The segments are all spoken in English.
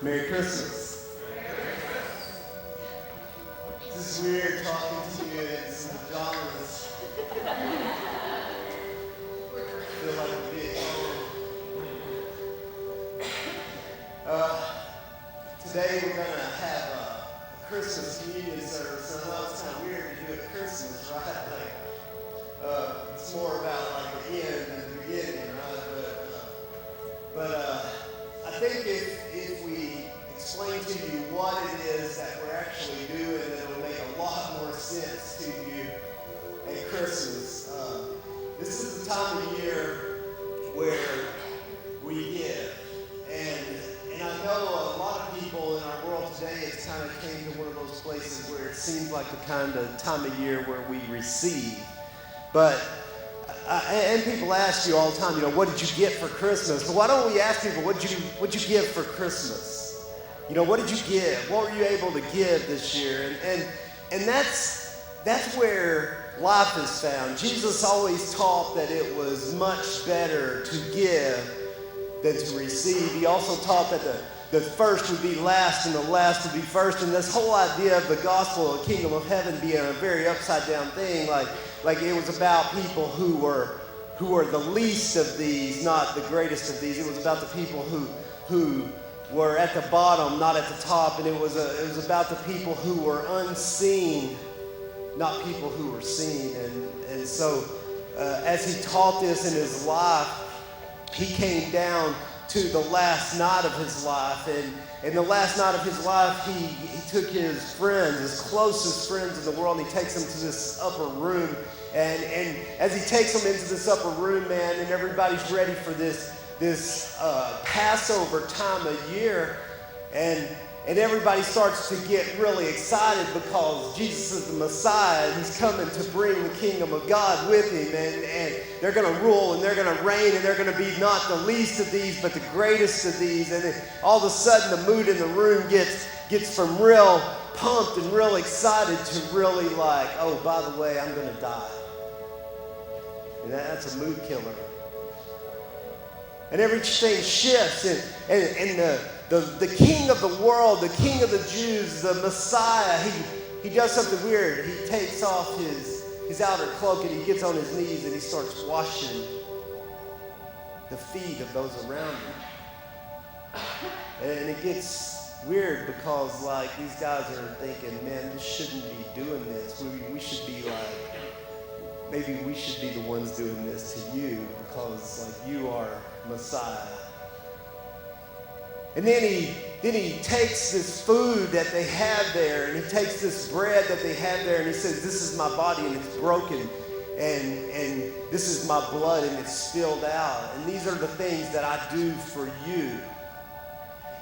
Merry Christmas. This is weird talking to you in some pajamas. I feel like a bit today we're going to have a Christmas communion service. I know it's kind of weird to do it at Christmas, right? It's more about like the end than the beginning, right? But I think if we explain to you what it is that we're actually doing, then it'll make a lot more sense to you at Christmas. This is the time of year where we give. And I know a lot of people in our world today, it's kind of came to one of those places where it seems like the kind of time of year where we receive. But and people ask you all the time, what did you get for Christmas? But why don't we ask people, what'd you give for Christmas? What did you give? What were you able to give this year? And that's where life is found. Jesus always taught that it was much better to give than to receive. He also taught that the first would be last and the last would be first. And this whole idea of the gospel, the kingdom of heaven being a very upside down thing, like it was about people who were the least of these, not the greatest of these. It was about the people who were at the bottom, not at the top. And it was about the people who were unseen, not people who were seen. And so as he taught this in his life, he came down to the last night of his life. And the last night of his life, he took his friends, his closest friends in the world, and he takes them to this upper room. And as he takes them into this upper room, man, and everybody's ready for this Passover time of year, and everybody starts to get really excited because Jesus is the Messiah, and he's coming to bring the kingdom of God with him, and they're going to rule, and they're going to reign, and they're going to be not the least of these, but the greatest of these. And then all of a sudden, the mood in the room gets from real pumped and real excited to really like, oh, by the way, I'm going to die. And that's a mood killer. And everything shifts, and the king of the world, the king of the Jews, the Messiah, he does something weird. He takes off his outer cloak and he gets on his knees and he starts washing the feet of those around him. And it gets weird because these guys are thinking, man, this shouldn't be doing this. We should be maybe we should be the ones doing this to you because you are Messiah. And then he takes this food that they have there, and he takes this bread that they have there, and he says, this is my body and it's broken, and this is my blood and it's spilled out, and these are the things that I do for you.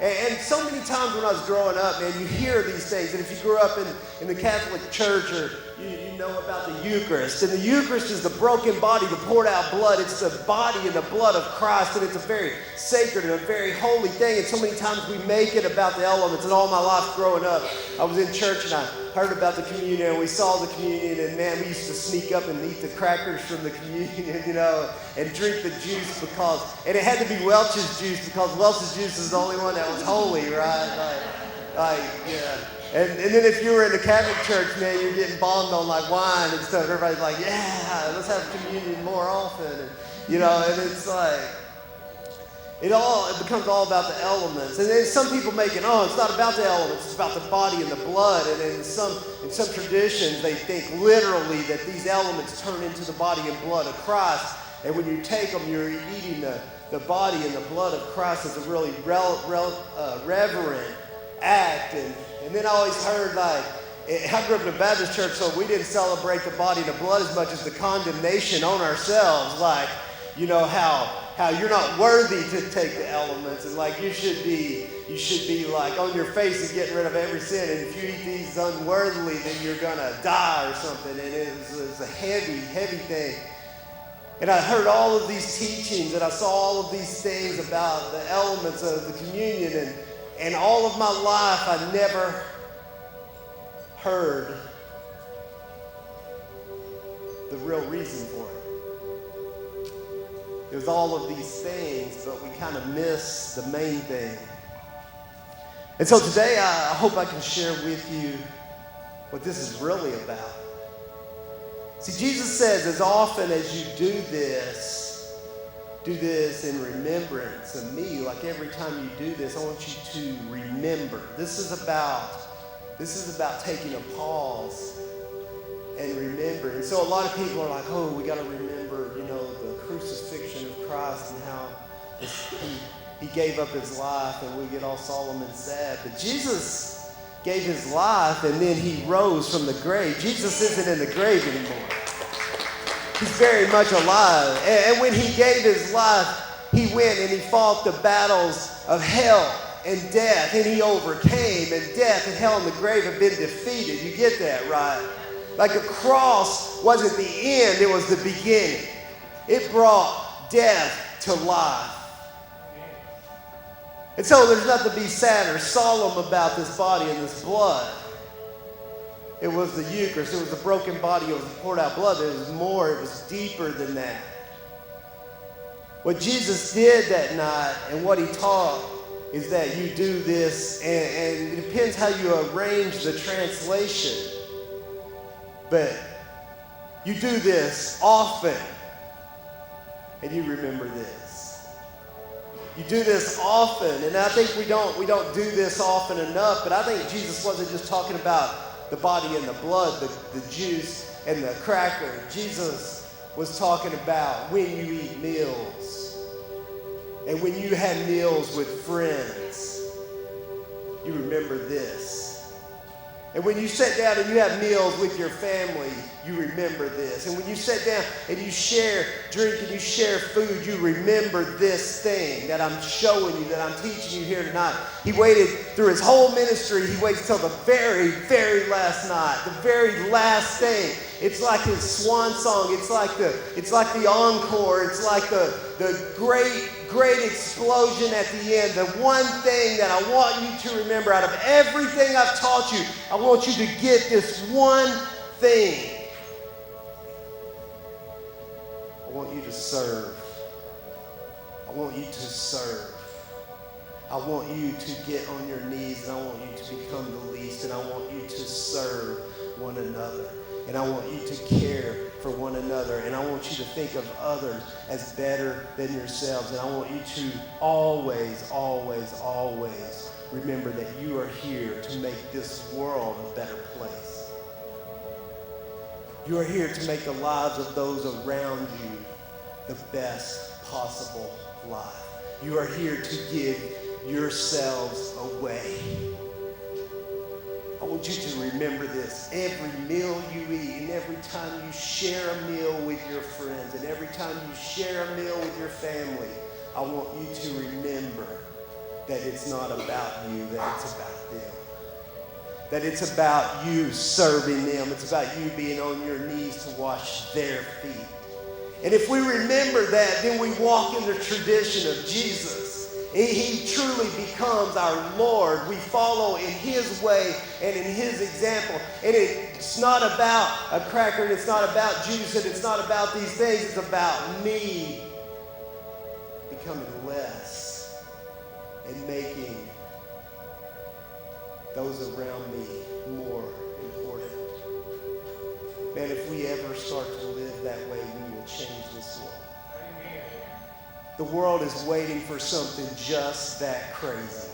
And so many times when I was growing up, man, you hear these things. And if you grew up in the Catholic Church, or you know about the Eucharist. And the Eucharist is the broken body, the poured out blood. It's the body and the blood of Christ. And it's a very sacred and a very holy thing. And so many times we make it about the elements. And all my life growing up, I was in church and I heard about the communion, and we saw the communion, and man, we used to sneak up and eat the crackers from the communion, and drink the juice and it had to be Welch's juice because Welch's juice is the only one that was holy, right? Yeah. And then if you were in the Catholic Church, man, you're getting bombed on wine and stuff. Everybody's like, yeah, let's have communion more often, and it's it becomes all about the elements. And then some people make it, it's not about the elements, it's about the body and the blood. And in some traditions, they think literally that these elements turn into the body and blood of Christ. And when you take them, you're eating the body and the blood of Christ. It's a really reverent act. And then I always heard, I grew up in a Baptist church, so we didn't celebrate the body and the blood as much as the condemnation on ourselves. How you're not worthy to take the elements, and you should be on your face and getting rid of every sin, and if you eat these unworthily, then you're gonna die or something. And it was a heavy thing. And I heard all of these teachings, and I saw all of these things about the elements of the communion, and all of my life I never heard the real reason for it. It was all of these things, but we kind of miss the main thing. And so today I hope I can share with you what this is really about. See, Jesus says, as often as you do this in remembrance of me. Like every time you do this, I want you to remember. This is about taking a pause and remember. And so a lot of people are like, oh, we got to remember, the crucifixion of Christ and how he gave up his life, and we get all solemn and sad. But Jesus gave his life and then he rose from the grave. Jesus isn't in the grave anymore. He's very much alive. And when he gave his life, he went and he fought the battles of hell and death, and he overcame. And death and hell and the grave have been defeated. You get that, right? Like a cross wasn't the end, it was the beginning. It brought death to life. And so there's nothing to be sad or solemn about this body and this blood. It was the Eucharist. It was the broken body. It was the poured out blood. It was more. It was deeper than that. What Jesus did that night and what he taught is that you do this, and it depends how you arrange the translation. But you do this often, and you remember this. You do this often, and I think we don't do this often enough, but I think Jesus wasn't just talking about the body and the blood, the juice and the cracker. Jesus was talking about when you eat meals and when you had meals with friends, you remember this. And when you sit down and you have meals with your family, you remember this. And when you sit down and you share drink and you share food, you remember this thing that I'm showing you, that I'm teaching you here tonight. He waited through his whole ministry. He waits till the very, very last night, the very last thing. It's like his swan song. It's like the encore. It's like the great explosion at the end. The one thing that I want you to remember out of everything I've taught you, I want you to get this one thing. I want you to serve. I want you to serve. I want you to get on your knees, and I want you to become the least, and I want you to serve one another. And I want you to care for one another. And I want you to think of others as better than yourselves. And I want you to always, always, always remember that you are here to make this world a better place. You are here to make the lives of those around you the best possible life. You are here to give yourselves away. I want you to remember this. Every meal you eat, and every time you share a meal with your friends, and every time you share a meal with your family, I want you to remember that it's not about you, that it's about them. That it's about you serving them. It's about you being on your knees to wash their feet. And if we remember that, then we walk in the tradition of Jesus. He truly becomes our Lord. We follow in his way and in his example. And it's not about a cracker, and it's not about juice, and it's not about these things. It's about me becoming less and making those around me more important. Man, if we ever start to live that way, we will change this world. The world is waiting for something just that crazy.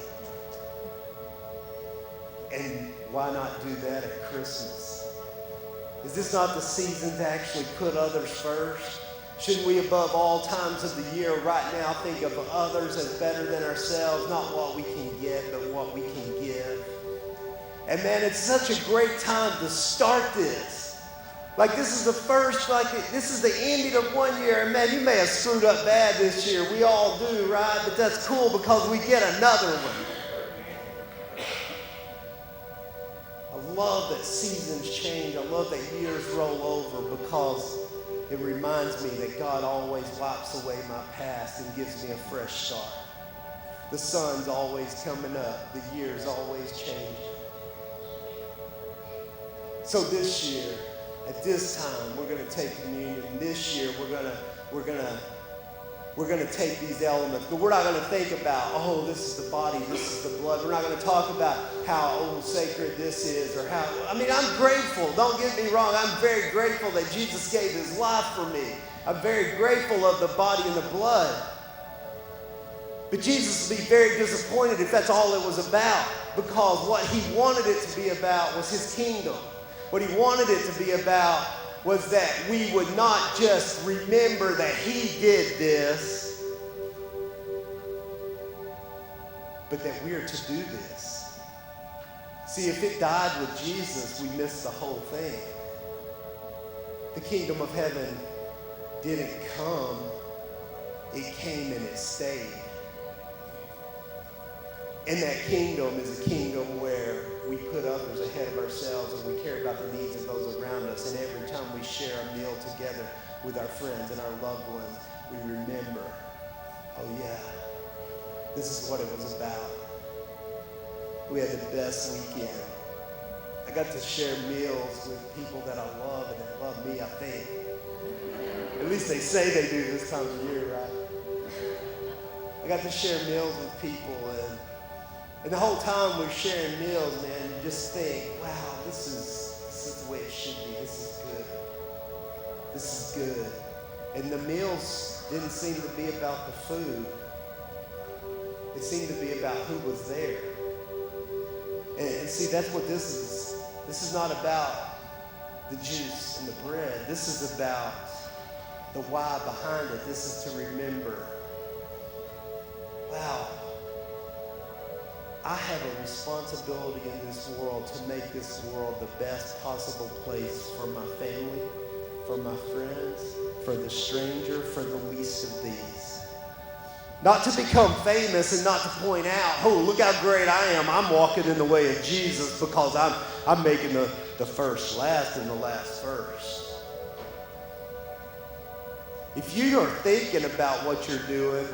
And why not do that at Christmas? Is this not the season to actually put others first? Shouldn't we, above all times of the year, right now, think of others as better than ourselves? Not what we can get, but what we can give. And man, it's such a great time to start this. Like this is this is the ending of one year. And man, you may have screwed up bad this year. We all do, right? But that's cool because we get another one. I love that seasons change. I love that years roll over because it reminds me that God always wipes away my past and gives me a fresh start. The sun's always coming up. The years always change. So this year, at this time, we're going to take communion. This year, we're going to we're going to take these elements, but we're not going to think about, oh, this is the body, this is the blood. We're not going to talk about how sacred this is or how, I'm grateful. Don't get me wrong. I'm very grateful that Jesus gave his life for me. I'm very grateful of the body and the blood. But Jesus would be very disappointed if that's all it was about, because what he wanted it to be about was his kingdom. What he wanted it to be about was that we would not just remember that he did this, but that we are to do this. See, if it died with Jesus, we missed the whole thing. The kingdom of heaven didn't come, it came and it stayed. And that kingdom is a kingdom where we put others ahead of ourselves and we care about the needs of those around us. And every time we share a meal together with our friends and our loved ones, we remember, oh yeah, this is what it was about. We had the best weekend. I got to share meals with people that I love and that love me, I think. At least they say they do this time of year, right? I got to share meals with people, and the whole time we're sharing meals, man, you just think, wow, this is the way it should be. This is good. This is good. And the meals didn't seem to be about the food. It seemed to be about who was there. And see, that's what this is. This is not about the juice and the bread. This is about the why behind it. This is to remember, wow, I have a responsibility in this world to make this world the best possible place for my family, for my friends, for the stranger, for the least of these. Not to become famous and not to point out, oh, look how great I am. I'm walking in the way of Jesus because I'm making the first last and the last first. If you are thinking about what you're doing,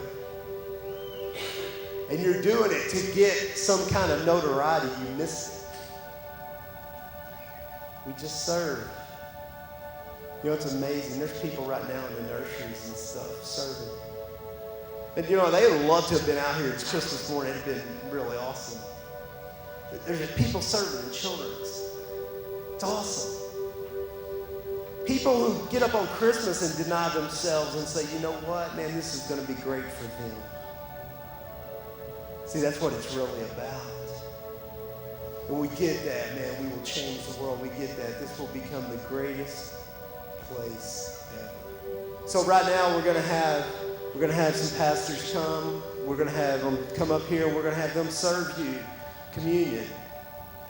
and you're doing it to get some kind of notoriety, you miss it. We just serve. You know, it's amazing. There's people right now in the nurseries and stuff serving. And you know, they would love to have been out here. It's Christmas morning. It's been really awesome. There's just people serving in children's. It's awesome. People who get up on Christmas and deny themselves and say, you know what, man, this is going to be great for them. See, that's what it's really about. When we get that, man, we will change the world. We get that. This will become the greatest place ever. So right now we're gonna have some pastors come. We're gonna have them come up here and we're gonna have them serve you communion.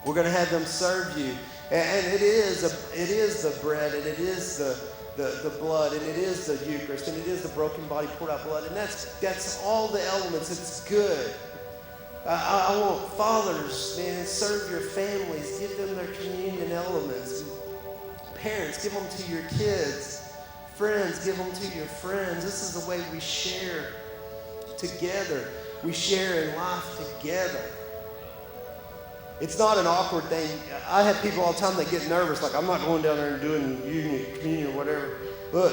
We're gonna have them serve you. And it is the bread, and it is the blood, and it is the Eucharist, and it is the broken body, poured out blood, and that's all the elements. It's good. I want fathers, man, serve your families. Give them their communion elements. Parents, give them to your kids. Friends, give them to your friends. This is the way we share together. We share in life together. It's not an awkward thing. I have people all the time that get nervous, like, I'm not going down there and doing communion or whatever. Look,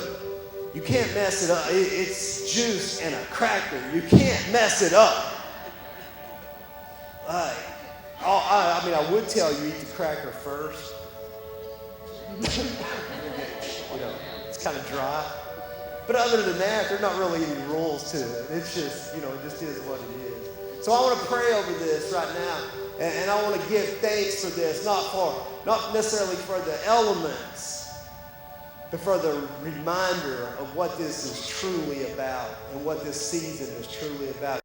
you can't mess it up. It's juice and a cracker. You can't mess it up. I would tell you eat the cracker first. You know, it's kind of dry. But other than that, there's not really any rules to it. It's just, it just is what it is. So I want to pray over this right now. And I want to give thanks for this, not necessarily for the elements, but for the reminder of what this is truly about and what this season is truly about.